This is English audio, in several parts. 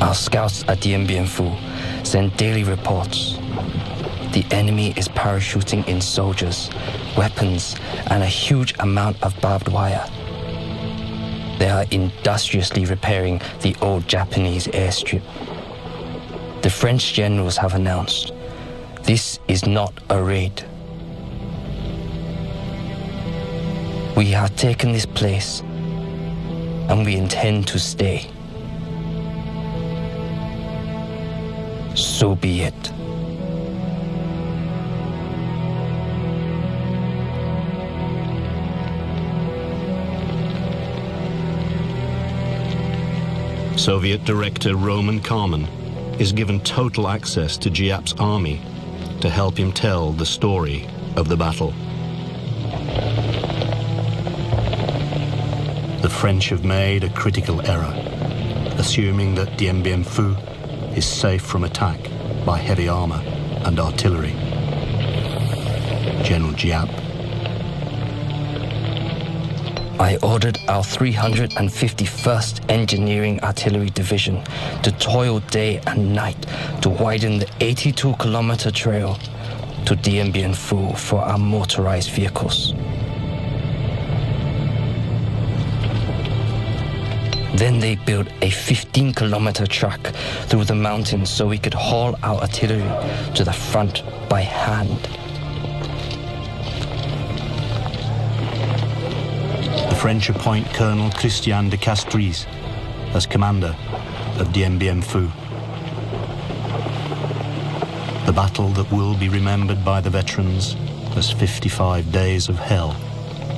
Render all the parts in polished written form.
Our scouts at Dien Bien Phu send daily reports. The enemy is parachuting in soldiers, weapons, and a huge amount of barbed wire. They are industriously repairing the old Japanese airstrip. The French generals have announced, this is not a raid. We have taken this place, and we intend to stay. So be it. Soviet director Roman Kármán is given total access to Giap's army to help him tell the story of the battle. The French have made a critical error, assuming that Dien Bien Phu is safe from attack by heavy armor and artillery. General Giap. I ordered our 351st Engineering Artillery Division to toil day and night to widen the 82-kilometer trail to Dien Bien Phu for our motorized vehicles. Then they built a 15-kilometer track through the mountains so we could haul our artillery to the front by hand. The French appoint Colonel Christian de Castries as commander of Dien Bien Phu. The battle that will be remembered by the veterans as 55 days of hell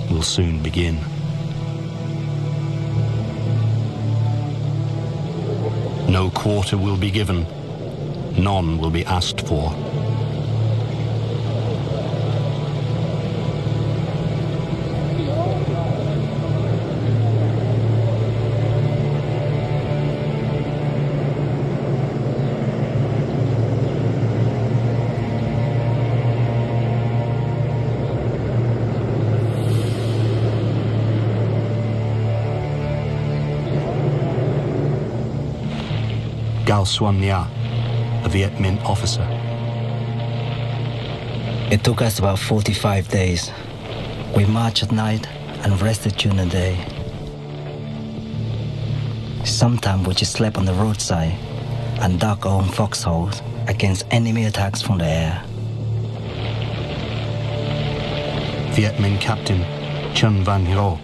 will soon begin. No quarter will be given, none will be asked for. Gao Xuan Nha, a Viet Minh officer. It took us about 45 days. We marched at night and rested during the day. Sometimes we just slept on the roadside and dug our own foxholes against enemy attacks from the air. Viet Minh Captain Chun Van Ho.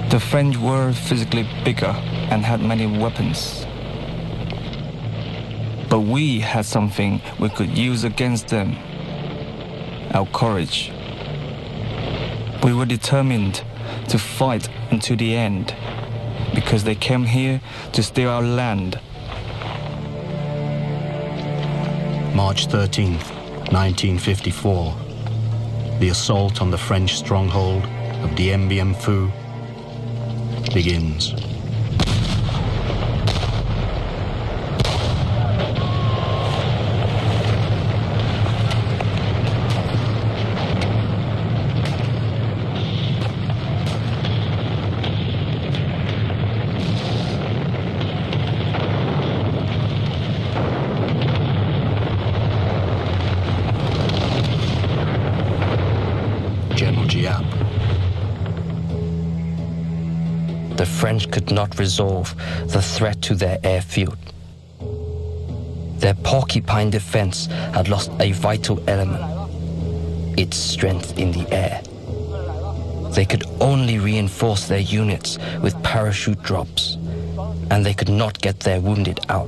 The French were physically bigger and had many weapons. But we had something we could use against them: our courage. We were determined to fight until the end because they came here to steal our land. March 13th, 1954. The assault on the French stronghold of Dien Bien Phu begins. General Giap. The French could not resolve the threat to their airfield. Their porcupine defense had lost a vital element, its strength in the air. They could only reinforce their units with parachute drops, and they could not get their wounded out.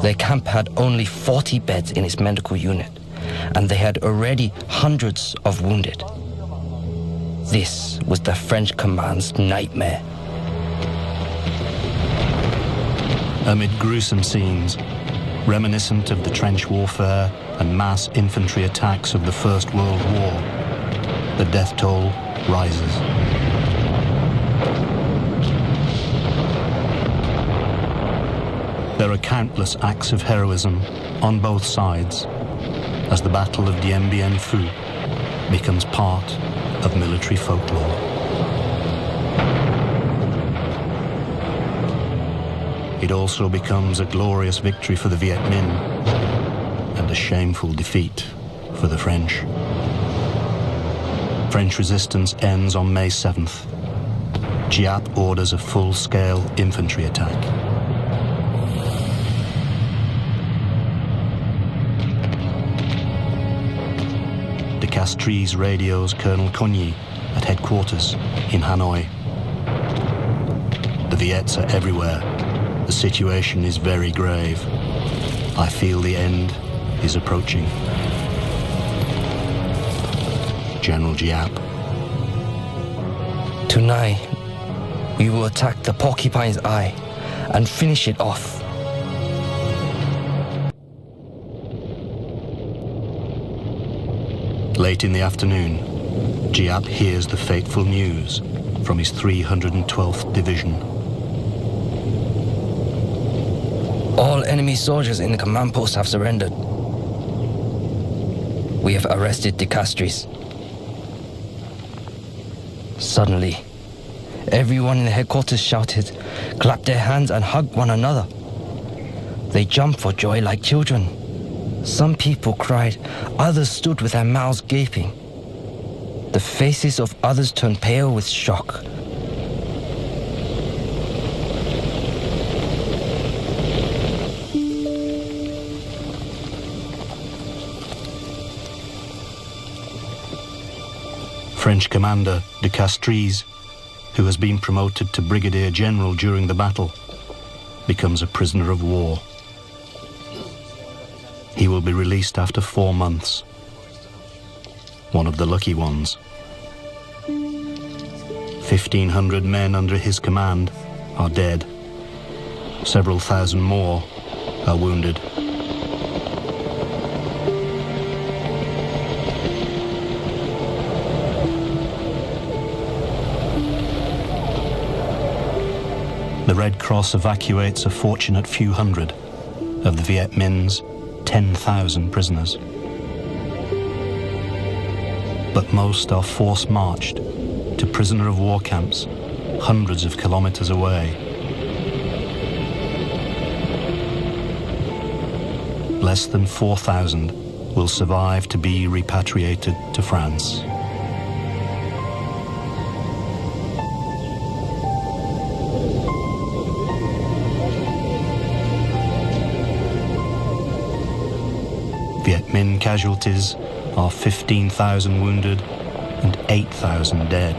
Their camp had only 40 beds in its medical unit, and they had already hundreds of wounded. This was the French command's nightmare. Amid gruesome scenes, reminiscent of the trench warfare and mass infantry attacks of the First World War, the death toll rises. There are countless acts of heroism on both sides as the Battle of Dien Bien Phu becomes part of military folklore. it also becomes a glorious victory for the Viet Minh and a shameful defeat for the French. French resistance ends on May 7th. Giap orders a full-scale infantry attack. De Castries radios Colonel Cogny at headquarters in Hanoi. The Viets are everywhere. The situation is very grave. I feel the end is approaching. General Giap. Tonight, we will attack the Porcupine's Eye and finish it off. Late in the afternoon, Giap hears the fateful news from his 312th Division. All enemy soldiers in the command post have surrendered. We have arrested De Castries. Suddenly, everyone in the headquarters shouted, clapped their hands and hugged one another. They jumped for joy like children. Some people cried, others stood with their mouths gaping. The faces of others turned pale with shock. French commander De Castries, who has been promoted to brigadier general during the battle, becomes a prisoner of war. He will be released after 4 months. One of the lucky ones. 1,500 men under his command are dead. Several thousand more are wounded. The Red Cross evacuates a fortunate few hundred of the Viet Minh's 10,000 prisoners. But most are force-marched to prisoner of war camps hundreds of kilometers away. Less than 4,000 will survive to be repatriated to France. Viet Minh casualties are 15,000 wounded and 8,000 dead.